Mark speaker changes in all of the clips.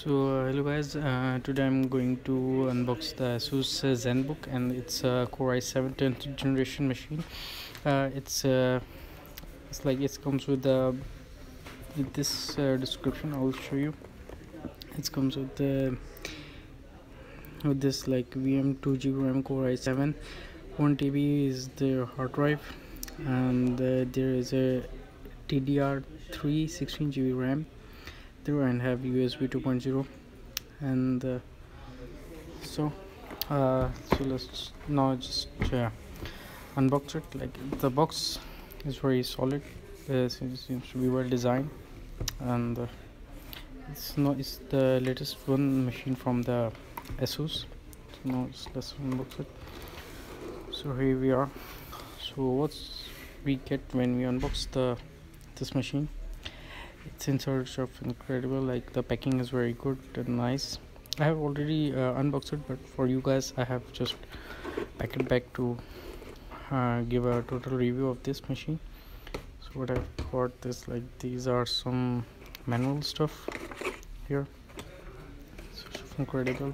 Speaker 1: Hello guys, today I'm going to unbox the ASUS ZenBook, and it's a Core i7 10th generation machine. It's like it comes with this description. I'll show you. It comes with this like VM 2GB RAM Core i7, 1 TB is the hard drive, and there is a DDR3 16GB RAM there, and have USB 2.0. And so let's now just unbox it. Like, the box is very solid, seems to be well designed, and it's the latest one machine from the ASUS. So now let's unbox it. So here we are. So what's we get when we unbox this machine? It's in search of incredible. Like, the packing is very good and nice. I have already unboxed it, but for you guys I have just packed it back to give a total review of this machine. So what I've got is, like, these are some manual stuff here. So incredible.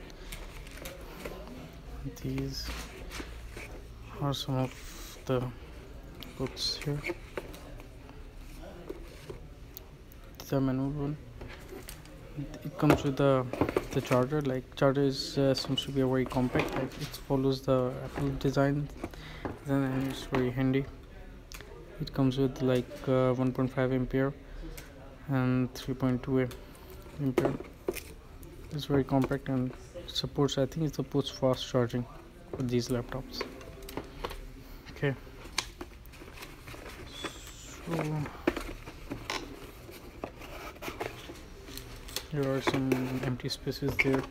Speaker 1: These are some of the books here. The manual one. It comes with the charger. Like, charger is seems to be a very compact. Like, it follows the Apple design, and it's very handy. It comes with like 1.5 ampere and 3.2 ampere. It's very compact and supports, I think it supports fast charging for these laptops. Okay, so there are some empty spaces there.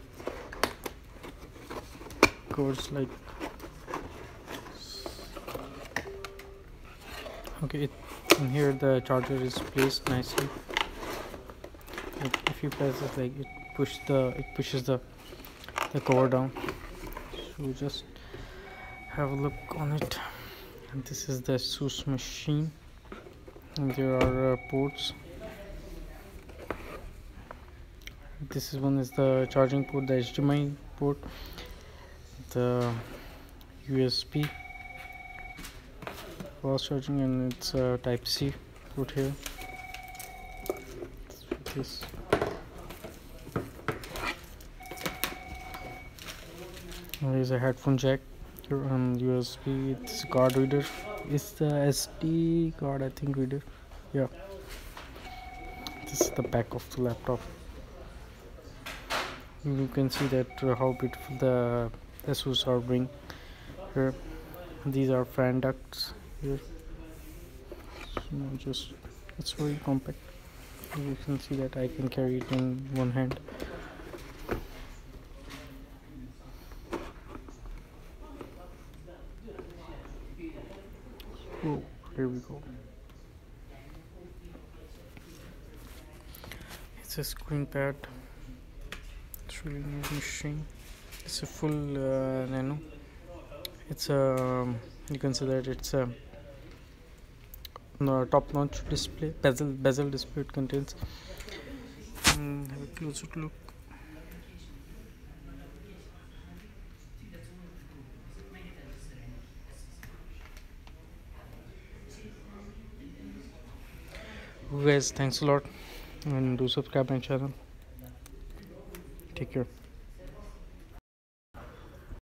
Speaker 1: Goes like, okay, in here the charger is placed nicely. Like, if you press it, like, it pushes the cover down. So just have a look on it. And this is the ASUS machine, and there are ports. This one is the charging port, the HDMI port, the USB fast charging, and it's a type C port here. This there is a headphone jack here on USB. It's a card reader. It's the SD card, I think, reader. Yeah, this is the back of the laptop. You can see that how beautiful the ASUS are being here. These are fan ducts here. So it's very compact. You can see that I can carry it in one hand. Oh, here we go. It's a screen pad. It's really nice machine. It's a full nano. It's a you can say that it's a top-notch display, bezel display it contains. Have a closer look. Guys, thanks a lot, and do subscribe my channel. Take care.